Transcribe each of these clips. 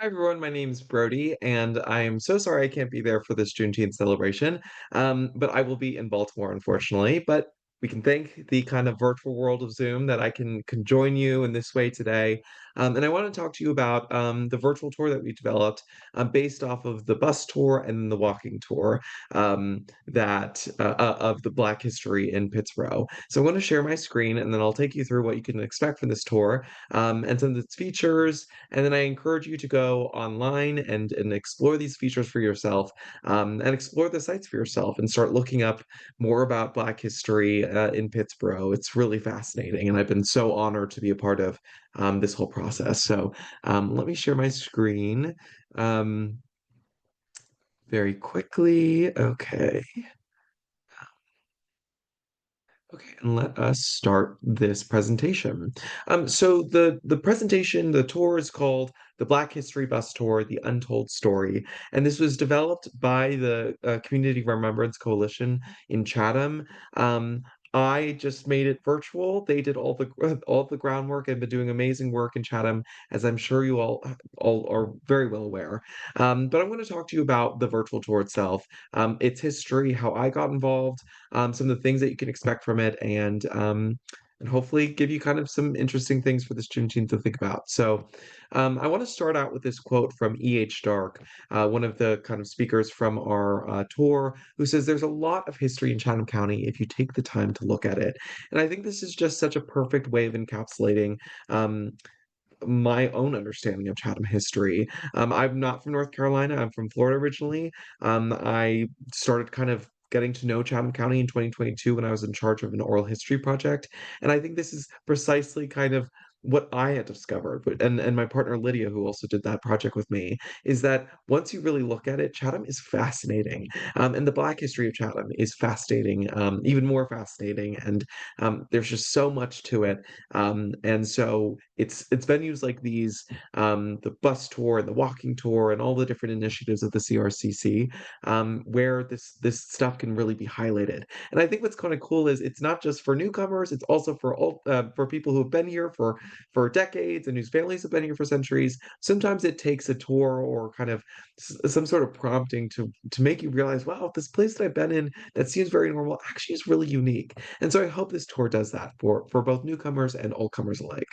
Hi everyone, my name's Brody, and I'm so sorry I can't be there for this Juneteenth celebration. But I will be in Baltimore, unfortunately. But we can thank the kind of virtual world of Zoom that I can join you in this way today. And I want to talk to you about the virtual tour that we developed based off of the bus tour and the walking tour that of the Black history in Pittsboro. So I'm going to share my screen, and then I'll take you through what you can expect from this tour and some of its features, and then I encourage you to go online and explore these features for yourself, and explore the sites for yourself and start looking up more about Black history in Pittsboro. It's really fascinating, and I've been so honored to be a part of this whole process. So let me share my screen um, very quickly. Okay. Okay, and let us start this presentation. So the presentation, the tour is called the Black History Bus Tour, The Untold Story, and this was developed by the Community Remembrance Coalition in Chatham. Um, I just made it virtual. They did all the groundwork and been doing amazing work in Chatham, as I'm sure you all are very well aware. But I'm going to talk to you about the virtual tour itself, its history, how I got involved, some of the things that you can expect from it, and hopefully give you kind of some interesting things for this Juneteenth to think about. So, I want to start out with this quote from E.H. Stark, one of the kind of speakers from our tour, who says, "There's a lot of history in Chatham County if you take the time to look at it." And I think this is just such a perfect way of encapsulating. Um, my own understanding of Chatham history. I'm not from North Carolina. I'm from Florida originally. I started kind of getting to know Chatham County in 2022 when I was in charge of an oral history project. And I think this is precisely kind of what I had discovered, and my partner Lydia, who also did that project with me, is that once you really look at it, Chatham is fascinating. And the Black history of Chatham is fascinating, even more fascinating. And there's just so much to it. And so it's venues like these, the bus tour and the walking tour and all the different initiatives of the CRCC, where this stuff can really be highlighted. And I think what's kind of cool is it's not just for newcomers; it's also for people who have been here for decades and whose families have been here for centuries. Sometimes it takes a tour or kind of some sort of prompting to make you realize, wow, this place that I've been in that seems very normal actually is really unique. And so I hope this tour does that for both newcomers and old comers alike.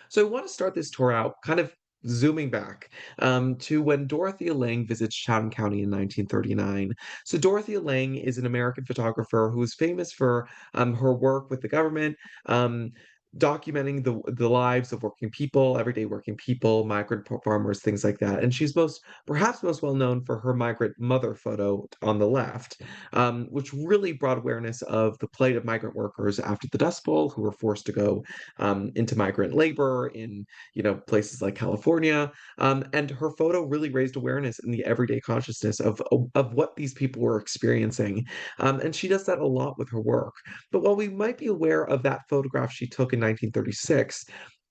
So I want to start this tour out kind of zooming back to when Dorothea Lange visits Chatham County in 1939. So Dorothea Lange is an American photographer who is famous for her work with the government, um, documenting the lives of working people, everyday working people, migrant farmers, things like that. And she's perhaps most well known for her migrant mother photo on the left, which really brought awareness of the plight of migrant workers after the Dust Bowl, who were forced to go into migrant labor in places like California. And her photo really raised awareness in the everyday consciousness of what these people were experiencing. And she does that a lot with her work. But while we might be aware of that photograph she took in 1936,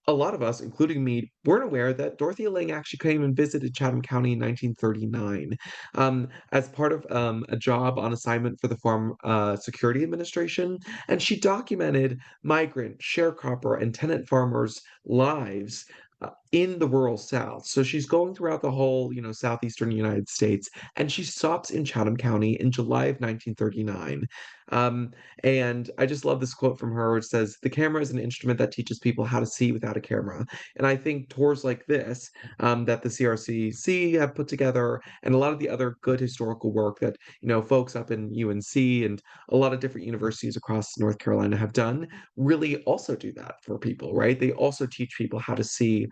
a lot of us, including me, weren't aware that Dorothea Lange actually came and visited Chatham County in 1939 as part of a job on assignment for the Farm Security Administration. And she documented migrant, sharecropper, and tenant farmers' lives in the rural South. So she's going throughout the whole, southeastern United States, and she stops in Chatham County in July of 1939. Um, and I just love this quote from her. It says, "The camera is an instrument that teaches people how to see without a camera." And I think tours like this, that the CRCC have put together, and a lot of the other good historical work that folks up in UNC and a lot of different universities across North Carolina have done, really also do that for people, right? They also teach people how to see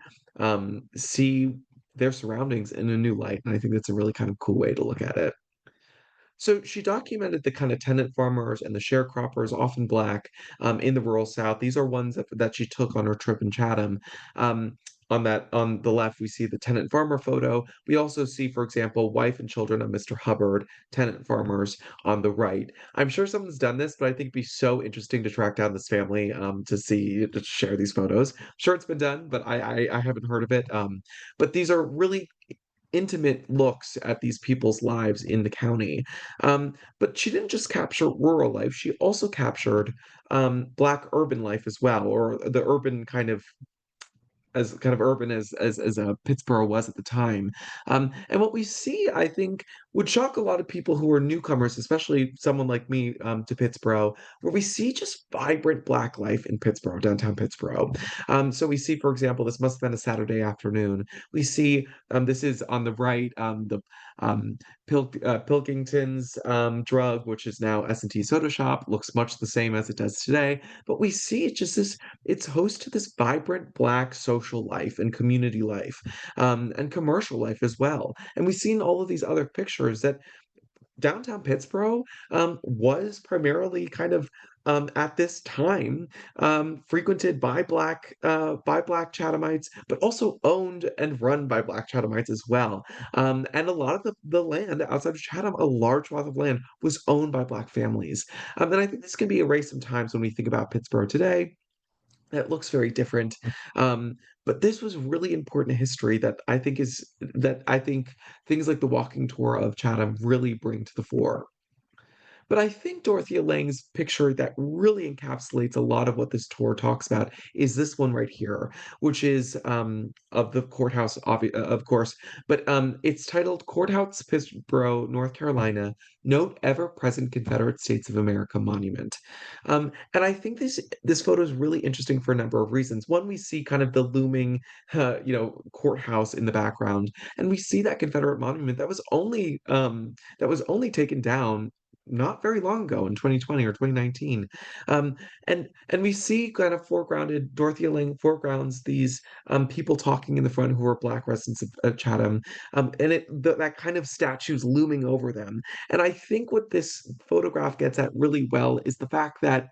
their surroundings in a new light, and I think that's a really kind of cool way to look at it. So she documented the kind of tenant farmers and the sharecroppers, often Black, in the rural South. These are ones that she took on her trip in Chatham. Um, on the left, we see the tenant farmer photo. We also see, for example, wife and children of Mr. Hubbard, tenant farmers on the right. I'm sure someone's done this, but I think it'd be so interesting to track down this family to share these photos. I'm sure it's been done, but I haven't heard of it. But these are really intimate looks at these people's lives in the county. But she didn't just capture rural life, she also captured Black urban life as well, or the urban kind of as kind of urban as Pittsboro was at the time. And what we see, I think, would shock a lot of people who are newcomers, especially someone like me, to Pittsboro, where we see just vibrant Black life in Pittsboro, downtown Pittsboro. So we see, for example, this must have been a Saturday afternoon. We see this is on the right, the um, Pilkington's drug, which is now S&T Soda Shop, looks much the same as it does today. But we see it's just this, it's host to this vibrant Black social life and community life, and commercial life as well. And we've seen all of these other pictures that downtown Pittsboro was primarily kind of at this time frequented by Black Chathamites, but also owned and run by Black Chathamites as well. And a lot of the land outside of Chatham, a large swath of land, was owned by Black families. And I think this can be erased sometimes when we think about Pittsboro today. That looks very different. Um, but this was really important history that I think things like the walking tour of Chatham really bring to the fore. But I think Dorothea Lange's picture that really encapsulates a lot of what this tour talks about is this one right here, which is of the courthouse, of course, but it's titled Courthouse, Pittsboro, North Carolina, Note Ever-Present Confederate States of America Monument. And I think this photo is really interesting for a number of reasons. One, we see kind of the looming, courthouse in the background, and we see that Confederate monument that was only taken down not very long ago in 2020 or 2019. And we see kind of foregrounded, Dorothea Lange foregrounds these people talking in the front who are Black residents of Chatham, and that kind of statues looming over them. And I think what this photograph gets at really well is the fact that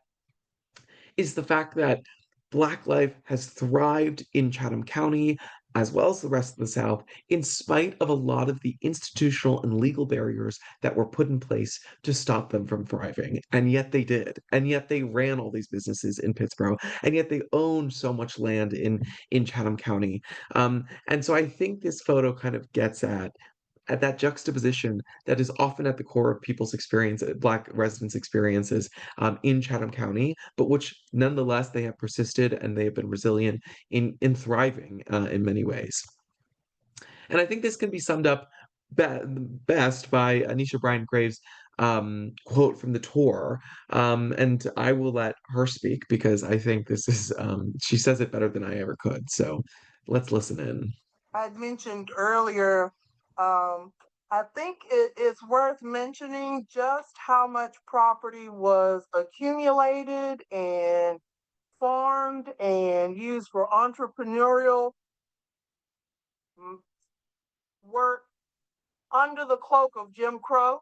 Black life has thrived in Chatham County as well as the rest of the South, in spite of a lot of the institutional and legal barriers that were put in place to stop them from thriving. And yet they did. And yet they ran all these businesses in Pittsboro. And yet they owned so much land in Chatham County. And so I think this photo kind of gets at that juxtaposition that is often at the core of people's experience, Black residents' experiences in Chatham County, but which nonetheless they have persisted and they have been resilient in thriving in many ways. And I think this can be summed up best by Anisha Bryant Graves' quote from the tour. And I will let her speak because I think this is, she says it better than I ever could. So let's listen in. I mentioned earlier, I think it's worth mentioning just how much property was accumulated and farmed and used for entrepreneurial mm, work under the cloak of Jim Crow.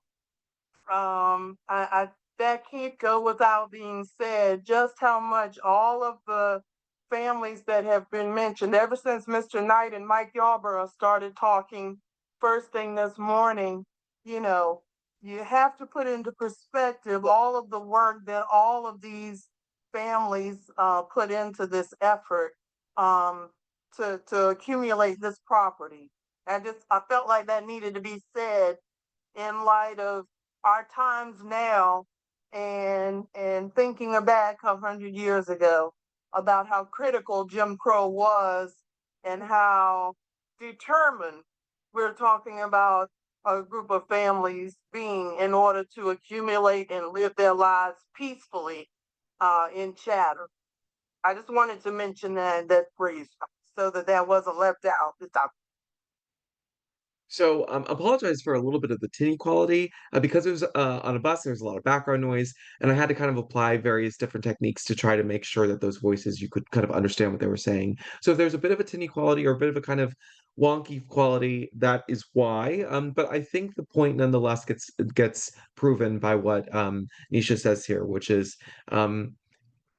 I that can't go without being said. Just how much all of the families that have been mentioned ever since Mr. Knight and Mike Yarborough started talking first thing this morning. You know, you have to put into perspective all of the work that all of these families put into this effort um, to accumulate this property. I felt like that needed to be said in light of our times now and thinking back 100 years ago about how critical Jim Crow was and how determined we're talking about a group of families being in order to accumulate and live their lives peacefully in Chatham. I just wanted to mention that phrase so that wasn't left out. So, apologize for a little bit of the tinny quality because it was on a bus. There's a lot of background noise, and I had to kind of apply various different techniques to try to make sure that those voices you could kind of understand what they were saying. So, if there's a bit of a tinny quality or a bit of a kind of wonky quality, that is why. But I think the point nonetheless gets proven by what Nisha says here, which is um,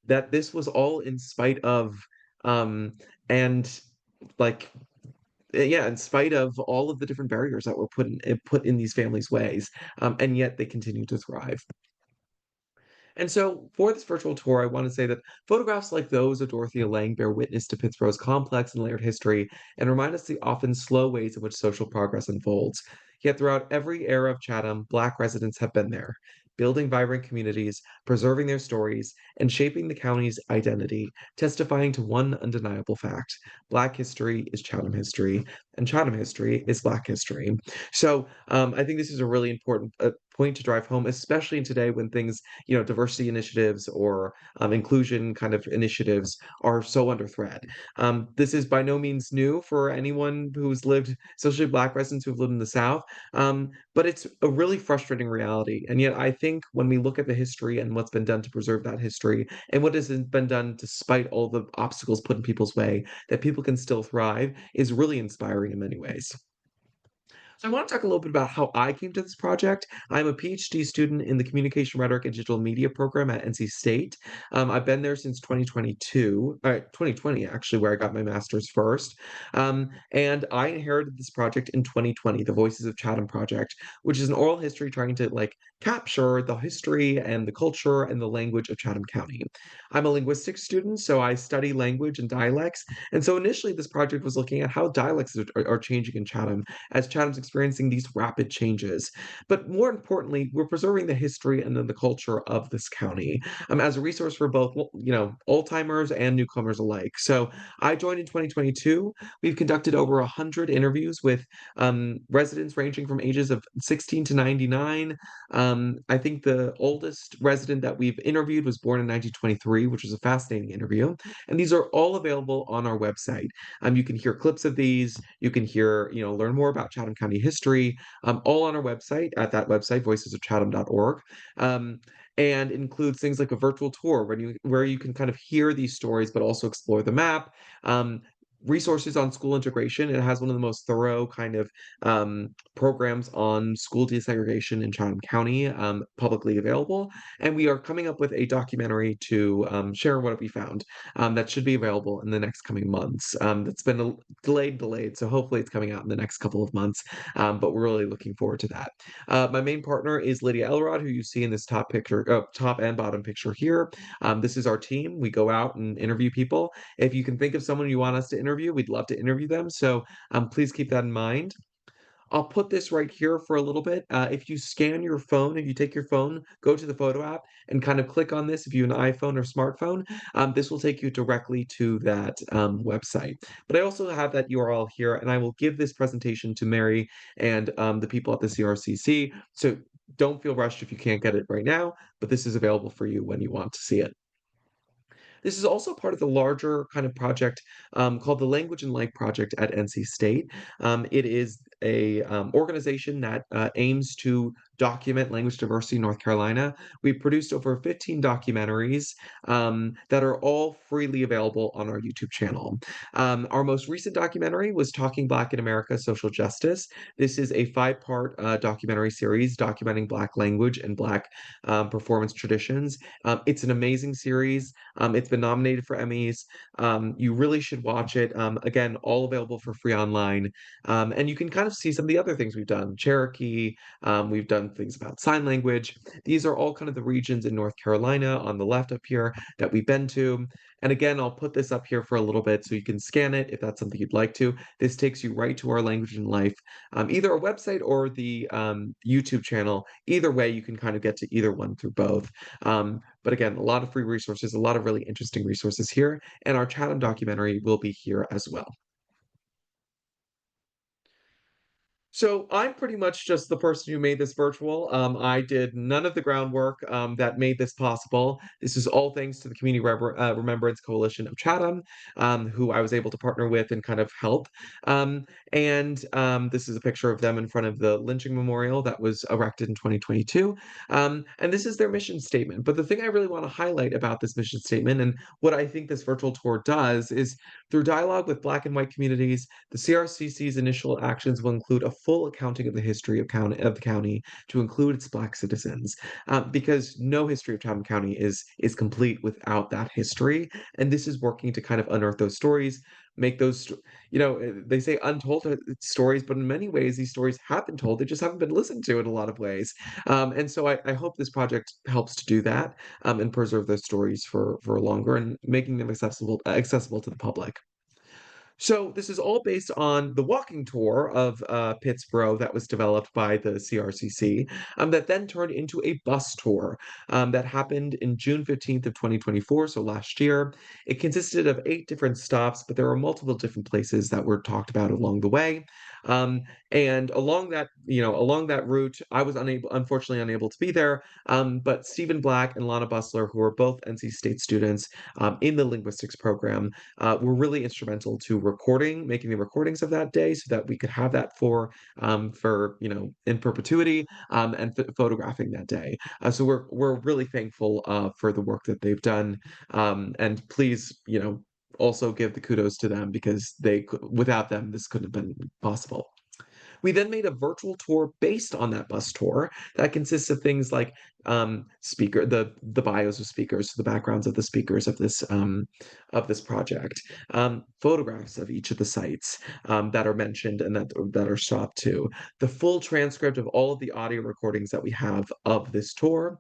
that this was all in spite of and like yeah, in spite of all of the different barriers that were put in these families' ways, and yet they continue to thrive. And so, for this virtual tour, I want to say that photographs like those of Dorothea Lange bear witness to Pittsburgh's complex and layered history and remind us the often slow ways in which social progress unfolds. Yet, throughout every era of Chatham, Black residents have been there, building vibrant communities, preserving their stories, and shaping the county's identity, testifying to one undeniable fact: Black history is Chatham history, and Chatham history is Black history. So I think this is a really important point to drive home, especially in today when things, diversity initiatives or inclusion kind of initiatives are so under threat. This is by no means new for anyone who's lived, especially Black residents who've lived in the South, but it's a really frustrating reality. And yet, I think when we look at the history and what's been done to preserve that history and what has been done despite all the obstacles put in people's way, that people can still thrive is really inspiring in many ways. So I want to talk a little bit about how I came to this project. I'm a PhD student in the Communication Rhetoric and Digital Media program at NC State. I've been there since 2020 actually, where I got my master's first. And I inherited this project in 2020, the Voices of Chatham project, which is an oral history trying to capture the history and the culture and the language of Chatham County. I'm a linguistics student, so I study language and dialects. And so initially, this project was looking at how dialects are changing in Chatham as Chatham's experiencing these rapid changes. But more importantly, we're preserving the history and then the culture of this county as a resource for both, old timers and newcomers alike. So I joined in 2022. We've conducted over 100 interviews with residents ranging from ages of 16 to 99. I think the oldest resident that we've interviewed was born in 1923, which was a fascinating interview. And these are all available on our website. You can hear clips of these. You can hear, learn more about Chatham County history, all on our website at that website, voicesofchatham.org. And includes things like a virtual tour where you can kind of hear these stories, but also explore the map. Um, Resources on school integration. It has one of the most thorough kind of programs on school desegregation in Chatham County, publicly available. And we are coming up with a documentary to share what we found that should be available in the next coming months. That's been delayed, so hopefully it's coming out in the next couple of months. But we're really looking forward to that. My main partner is Lydia Elrod, who you see in this top picture, top and bottom picture here. This is our team. We go out and interview people. If you can think of someone you want us to interview, we'd love to interview them. So please keep that in mind. I'll put this right here for a little bit. If you scan your phone, if you take your phone, go to the photo app and kind of click on this, if you have an iPhone or smartphone, this will take you directly to that website. But I also have that URL here, and I will give this presentation to Mary and the people at the CRCC. So don't feel rushed if you can't get it right now, but this is available for you when you want to see it. This is also part of the larger kind of project called the Language and Life Project at NC State. It is a organization that aims to document language diversity in North Carolina. We've produced over 15 documentaries that are all freely available on our YouTube channel. Our most recent documentary was Talking Black in America, Social Justice. This is a five-part documentary series documenting Black language and Black performance traditions. It's an amazing series. It's been nominated for Emmys. You really should watch it. Again, all available for free online. And you can kind of see some of the other things we've done. Cherokee, we've done things about sign language. These are all kind of the regions in North Carolina on the left up here that we've been to. And again, I'll put this up here for a little bit so you can scan it if that's something you'd like to. This takes you right to our Language and Life, either our website or the YouTube channel. Either way, you can kind of get to either one through both. But again, a lot of free resources, a lot of really interesting resources here, and our Chatham documentary will be here as well. So I'm pretty much just the person who made this virtual. I did none of the groundwork that made this possible. This is all thanks to the Community Remembrance Coalition of Chatham, who I was able to partner with and kind of help. And this is a picture of them in front of the lynching memorial that was erected in 2022. And this is their mission statement. But the thing I really want to highlight about this mission statement and what I think this virtual tour does is through dialogue with Black and white communities, the CRCC's initial actions will include a full accounting of the history of the county to include its Black citizens, because no history of Chatham County is complete without that history. And this is working to kind of unearth those stories, make those, they say untold stories, but in many ways, these stories have been told. They just haven't been listened to in a lot of ways. And so I hope this project helps to do that and preserve those stories for longer and making them accessible to the public. So this is all based on the walking tour of Pittsboro that was developed by the CRCC, that then turned into a bus tour that happened in June 15th of 2024, so last year. It consisted of 8 different stops, but there were multiple different places that were talked about along the way. Um, and along that route, I was unfortunately unable to be there. But Stephen Black and Lana Busler, who are both NC State students in the linguistics program, were really instrumental to making the recordings of that day, so that we could have that for in perpetuity, and photographing that day. So we're really thankful for the work that they've done, and please, also give the kudos to them because without them, this couldn't have been possible. We then made a virtual tour based on that bus tour that consists of things like the bios of speakers, the backgrounds of the speakers of this project, photographs of each of the sites that are mentioned and that are stopped to, the full transcript of all of the audio recordings that we have of this tour.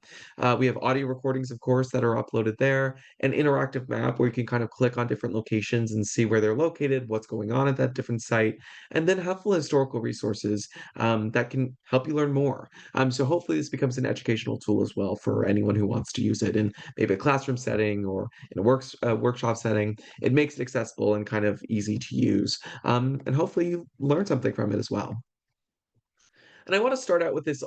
We have audio recordings, of course, that are uploaded there, an interactive map where you can kind of click on different locations and see where they're located, what's going on at that different site, and then helpful historical resources that can help you learn more. So hopefully this becomes an educational tool as well for anyone who wants to use it in maybe a classroom setting or in a workshop setting. It makes it accessible and kind of easy to use. And hopefully you learn something from it as well. And I want to start out with this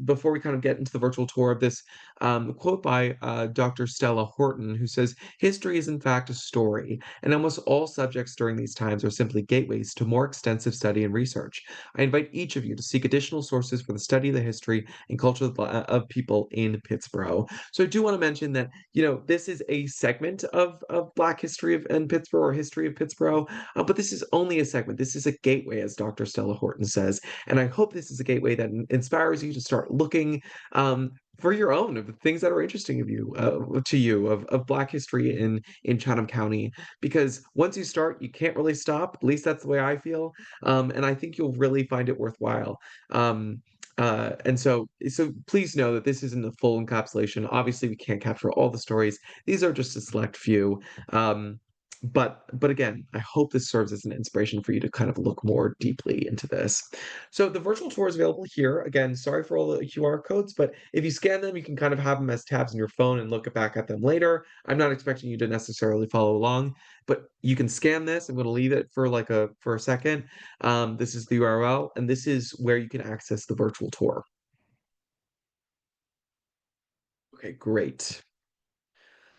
before we kind of get into the virtual tour of this quote by Dr. Stella Horton, who says, "History is in fact a story, and almost all subjects during these times are simply gateways to more extensive study and research. I invite each of you to seek additional sources for the study of the history and culture of people in Pittsboro." So I do want to mention that, this is a segment of Black history in Pittsboro, or history of Pittsboro, but this is only a segment. This is a gateway, as Dr. Stella Horton says. And I hope this is a gateway that inspires you to start looking for your own of the things that are interesting to you of Black history in Chatham County. Because once you start, you can't really stop. At least that's the way I feel, and I think you'll really find it worthwhile. And so please know that this isn't a full encapsulation. Obviously, we can't capture all the stories. These are just a select few. But again, I hope this serves as an inspiration for you to kind of look more deeply into this. So the virtual tour is available here. Again, sorry for all the QR codes, but if you scan them, you can kind of have them as tabs on your phone and look back at them later. I'm not expecting you to necessarily follow along, but you can scan this. I'm going to leave it for a second. This is the URL, and this is where you can access the virtual tour. Okay, great.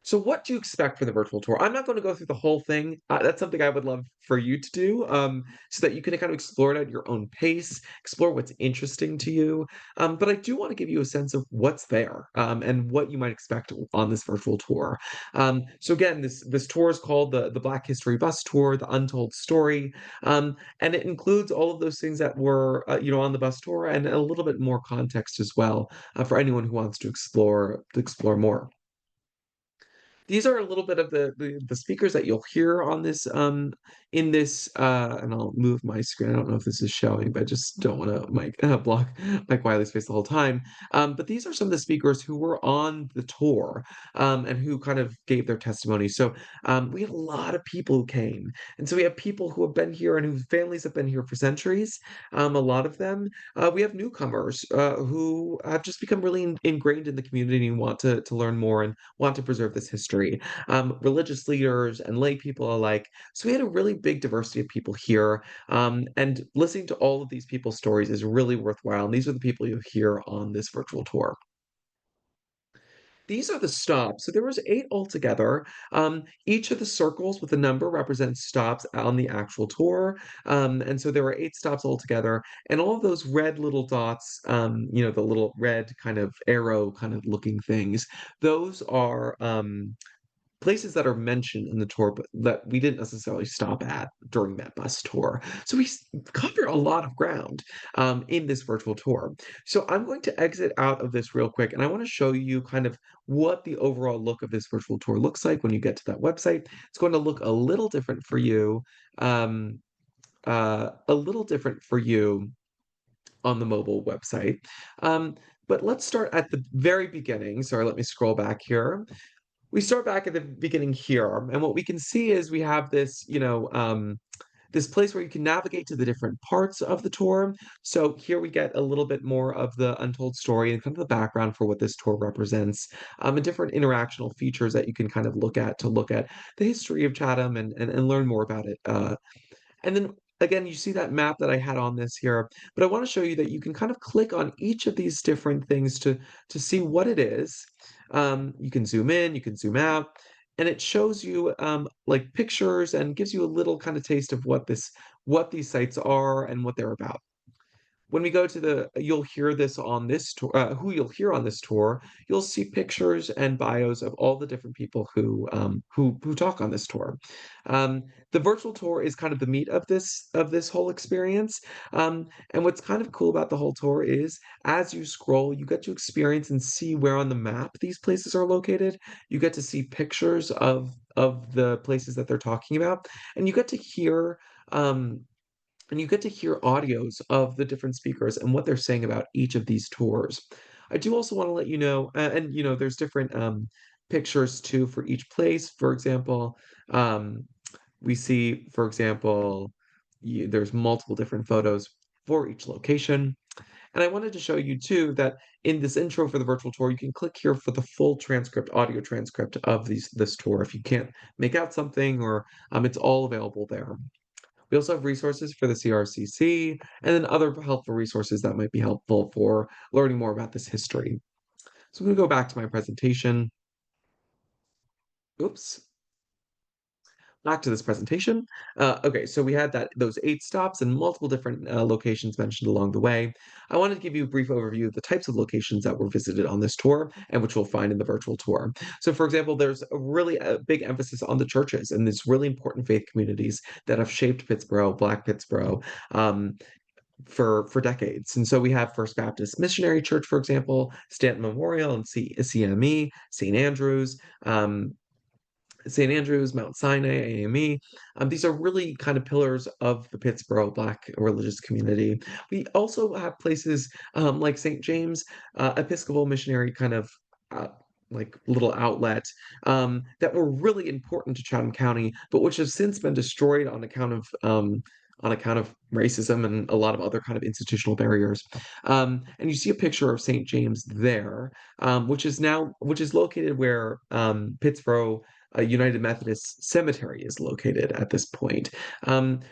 So what do you expect for the virtual tour? I'm not going to go through the whole thing. That's something I would love for you to do, so that you can kind of explore it at your own pace, explore what's interesting to you. But I do want to give you a sense of what's there, and what you might expect on this virtual tour. So again, this tour is called the Black History Bus Tour, the Untold Story, and it includes all of those things that were on the bus tour, and a little bit more context as well, for anyone who wants to explore more. These are a little bit of the speakers that you'll hear on this in this and I'll move my screen. I don't know if this is showing, but I just don't want to block Mike Wiley's face the whole time. But these are some of the speakers who were on the tour, and who kind of gave their testimony. So we had a lot of people who came, and so we have people who have been here and whose families have been here for centuries. A lot of them. We have newcomers who have just become really ingrained in the community and want to learn more and want to preserve this history, religious leaders and lay people alike. So we had a really big diversity of people here, and listening to all of these people's stories is really worthwhile. And these are the people you hear on this virtual tour. These are the stops. So there was 8 altogether. Each of the circles with a number represents stops on the actual tour. And so there were 8 stops altogether. And all of those red little dots, the little red kind of arrow kind of looking things, those are places that are mentioned in the tour, but that we didn't necessarily stop at during that bus tour. So we cover a lot of ground in this virtual tour. So I'm going to exit out of this real quick, and I want to show you kind of what the overall look of this virtual tour looks like when you get to that website. It's going to look a little different for you, a little different for you on the mobile website. But let's start at the very beginning. Sorry, let me scroll back here. We start back at the beginning here, and what we can see is we have this, this place where you can navigate to the different parts of the tour. So here we get a little bit more of the untold story and kind of the background for what this tour represents, and different interactional features that you can kind of look at the history of Chatham and learn more about it. And then again, you see that map that I had on this here, but I want to show you that you can kind of click on each of these different things to see what it is. You can zoom in, you can zoom out, and it shows you like pictures and gives you a little kind of taste of what these sites are and what they're about. When we go to you'll hear this on this tour, who you'll hear on this tour, you'll see pictures and bios of all the different people who talk on this tour. Um, the virtual tour is kind of the meat of this whole experience. And what's kind of cool about the whole tour is as you scroll, you get to experience and see where on the map these places are located. You get to see pictures of the places that they're talking about, and you get to hear um, audios of the different speakers and what they're saying about each of these tours. I do also want to let you know, and there's different pictures too for each place. For example, um, we see, for example, there's multiple different photos for each location. And I wanted to show you too that in this intro for the virtual tour, you can click here for the full transcript, audio transcript of this tour. If you can't make out something, or it's all available there. We also have resources for the CRCC and then other helpful resources that might be helpful for learning more about this history. So I'm going to go back to my presentation. Oops, back to this presentation. Okay, so we had those 8 stops and multiple different locations mentioned along the way. I wanted to give you a brief overview of the types of locations that were visited on this tour and which we'll find in the virtual tour. So for example, there's a really big emphasis on the churches and these really important faith communities that have shaped Pittsboro, Black Pittsboro, um, for decades. And so we have First Baptist Missionary Church, for example, Stanton Memorial and CME, St. Andrews, St. Andrews, Mount Sinai, AME. These are really kind of pillars of the Pittsboro Black religious community. We also have places like St. James, Episcopal missionary kind of uh, like little outlet that were really important to Chatham County, but which have since been destroyed on account of racism and a lot of other kind of institutional barriers. And you see a picture of St. James there, which is located where Pittsboro United Methodist Cemetery is located at this point.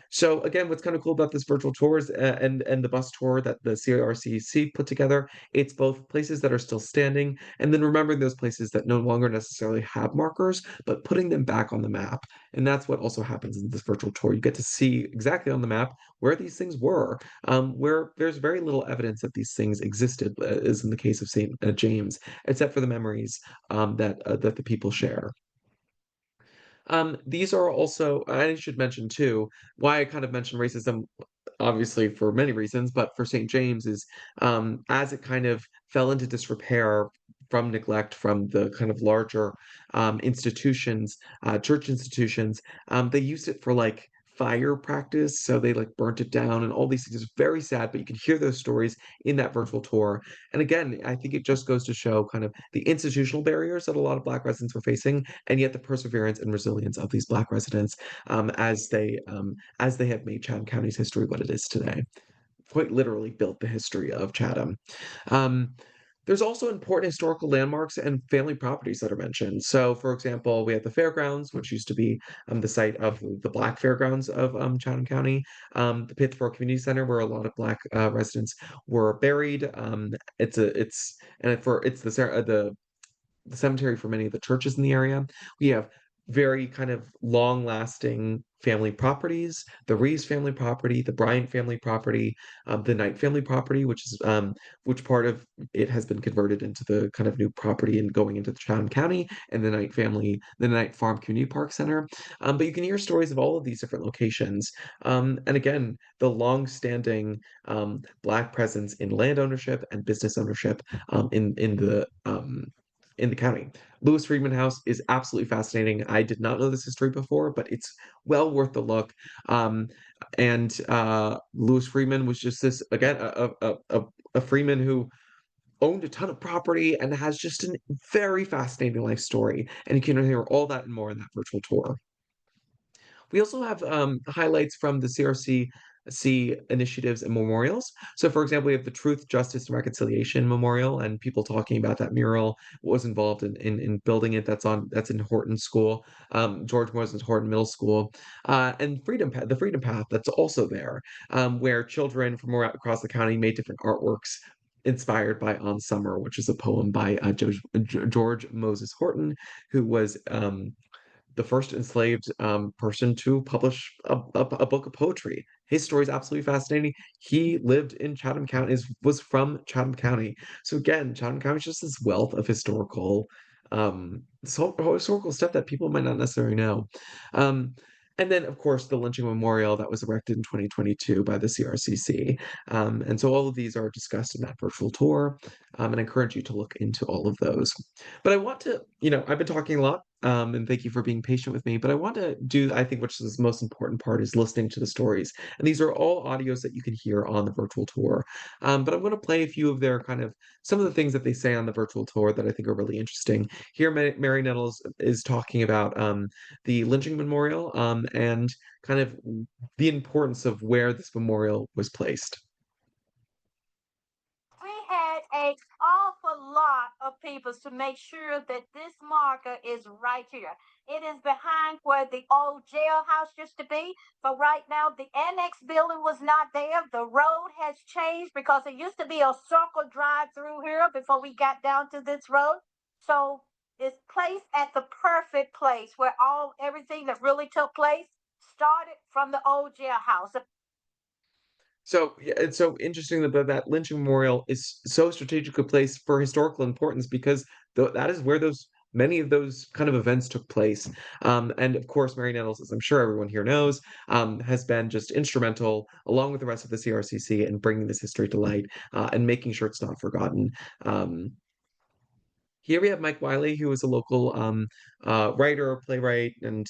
So again, what's kind of cool about this virtual tours and the bus tour that the CRCC put together, it's both places that are still standing, and then remembering those places that no longer necessarily have markers, but putting them back on the map. And that's what also happens in this virtual tour. You get to see exactly on the map where these things were, where there's very little evidence that these things existed, as in the case of St. James, except for the memories that the people share. These are also, I should mention too, why I kind of mentioned racism, obviously for many reasons, but for St. James is as it kind of fell into disrepair from neglect from the kind of larger institutions, church institutions, they used it for like fire practice. So they like burnt it down and all these things. It's very sad, but you can hear those stories in that virtual tour. And again, I think it just goes to show kind of the institutional barriers that a lot of Black residents were facing, and yet the perseverance and resilience of these Black residents as they have made Chatham County's history what it is today. Quite literally built the history of Chatham. Um, there's also important historical landmarks and family properties that are mentioned. So, for example, we have the fairgrounds, which used to be the site of the Black Fairgrounds of Chatham County, the Pittsboro Community Center, where a lot of Black residents were buried. It's and for it's the cemetery for many of the churches in the area. We have very kind of long lasting family properties, the Reeves family property, the Bryant family property, the Knight family property, which part of it has been converted into the kind of new property and going into the Chatham County, and the Knight Farm Community Park Center. But you can hear stories of all of these different locations. And again, the long-standing Black presence in land ownership and business ownership in the county. Lewis Friedman House is absolutely fascinating. I did not know this history before, but it's well worth the look. And Lewis Friedman was just this again a Freeman who owned a ton of property and has just a very fascinating life story. And you can hear all that and more in that virtual tour. We also have highlights from the CRCC initiatives and memorials. So, for example, we have the Truth, Justice, and Reconciliation Memorial, and people talking about that mural, what was involved in building it. That's in Horton School, George Moses Horton Middle School, and the Freedom Path. That's also there, where children from across the county made different artworks inspired by On Summer, which is a poem by George Moses Horton, who was the first enslaved person to publish a book of poetry. His story is absolutely fascinating. He lived in Chatham County, was from Chatham County. So again, Chatham County is just this wealth of historical stuff that people might not necessarily know. Um, and then, of course, the lynching memorial that was erected in 2022 by the CRCC. And so all of these are discussed in that virtual tour, and I encourage you to look into all of those. But I want to, I've been talking a lot, and thank you for being patient with me. But I want to do, I think, which is the most important part, is listening to the stories. And these are all audios that you can hear on the virtual tour. But I'm going to play a few of their some of the things that they say on the virtual tour that I think are really interesting. Here, Mary Nettles is talking about the lynching memorial, and kind of the importance of where this memorial was placed. We had an awful lot of people to make sure that this marker is right here. It is behind where the old jailhouse used to be, but right now the annex building was not there. The road has changed because it used to be a circle drive through here before we got down to this road. So it's placed at the perfect place where everything that really took place started from the old jailhouse. So yeah, it's so interesting that lynching memorial is so strategically placed for historical importance because that is where those many of those kind of events took place. And of course, Mary Nettles, as I'm sure everyone here knows, has been just instrumental, along with the rest of the CRCC, in bringing this history to light, and making sure it's not forgotten. Um, Here we have Mike Wiley, who is a local writer, playwright, and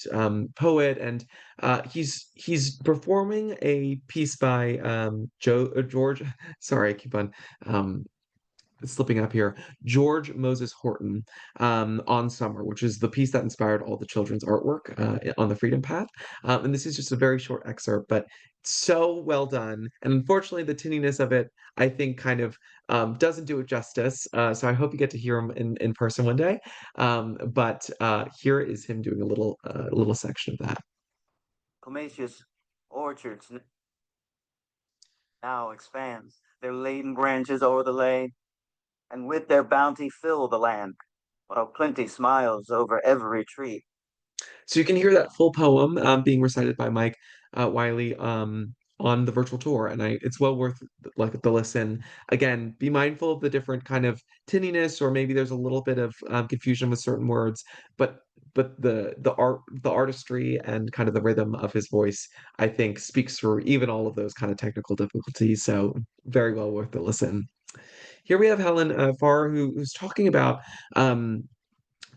poet, and he's performing a piece by George. Sorry, I keep on um, slipping up here. George Moses Horton, on Summer, which is the piece that inspired all the children's artwork on the Freedom Path. And this is just a very short excerpt, but so well done. And unfortunately, the tinniness of it, I think, kind of doesn't do it justice. So I hope you get to hear him in person one day. But here is him doing a little section of that. Pomacious orchards now expands, their laden branches o'er the lane, and with their bounty fill the land, while plenty smiles over every tree. So you can hear that full poem being recited by Mike Wiley on the virtual tour, and it's well worth like the listen. Again, be mindful of the different kind of tinniness, or maybe there's a little bit of confusion with certain words, but the artistry and kind of the rhythm of his voice, I think, speaks through even all of those kind of technical difficulties. So very well worth the listen. Here we have Helen Farr, um,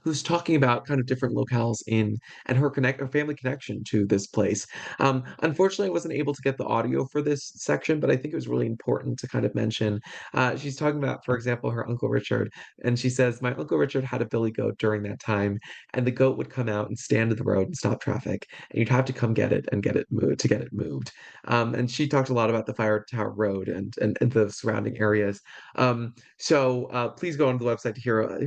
who's talking about kind of different locales in and her family connection to this place. Unfortunately, I wasn't able to get the audio for this section, but I think it was really important to kind of mention. She's talking about, for example, her Uncle Richard, and she says, "My Uncle Richard had a billy goat during that time, and the goat would come out and stand in the road and stop traffic, and you'd have to come get it and get it moved to get it moved." And she talked a lot about the Fire Tower Road and the surrounding areas. Please go onto the website to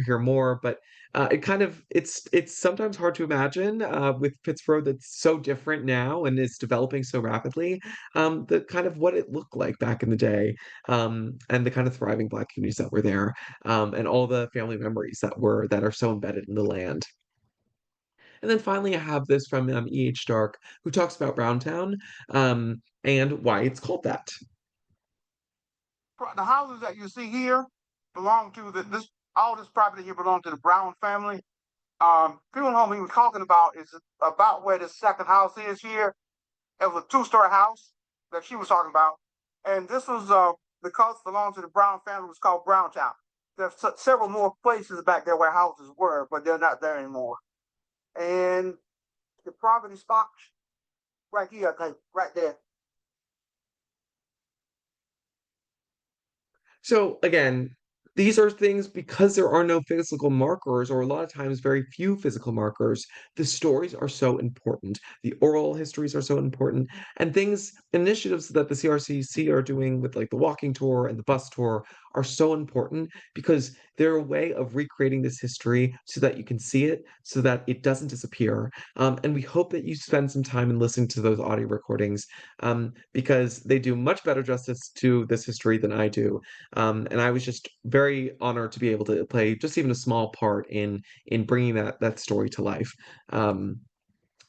hear more, but it's sometimes hard to imagine with Pittsboro that's so different now and is developing so rapidly, the kind of what it looked like back in the day, and the kind of thriving Black communities that were there, and all the family memories that are so embedded in the land. And then finally, I have this from E.H. Dark, who talks about Browntown, and why it's called that. The houses that you see here belong to this. All this property here belongs to the Brown family. Funeral home he was talking about is about where the second house is here. It was a two-story house that she was talking about, and this was because it belonged to the Brown family. It was called Browntown. There's several more places back there where houses were, but they're not there anymore. And the property spot right here, right there. So again, These are things because there are no physical markers, or a lot of times very few physical markers. The stories are so important. The oral histories are so important, and initiatives that the CRCC are doing with like the walking tour and the bus tour are so important because they're a way of recreating this history so that you can see it, so that it doesn't disappear. And we hope that you spend some time in listening to those audio recordings because they do much better justice to this history than I do. And I was just very honored to be able to play just even a small part in bringing that story to life. Um,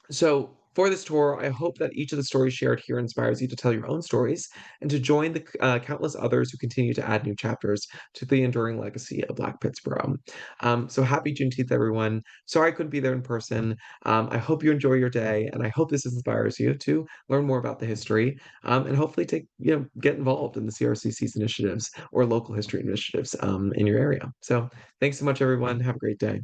so for this tour, I hope that each of the stories shared here inspires you to tell your own stories and to join the countless others who continue to add new chapters to the enduring legacy of Black Pittsboro. So happy Juneteenth, everyone. Sorry I couldn't be there in person. I hope you enjoy your day, and I hope this inspires you to learn more about the history and hopefully get involved in the CRCC's initiatives or local history initiatives in your area. So thanks so much, everyone. Have a great day.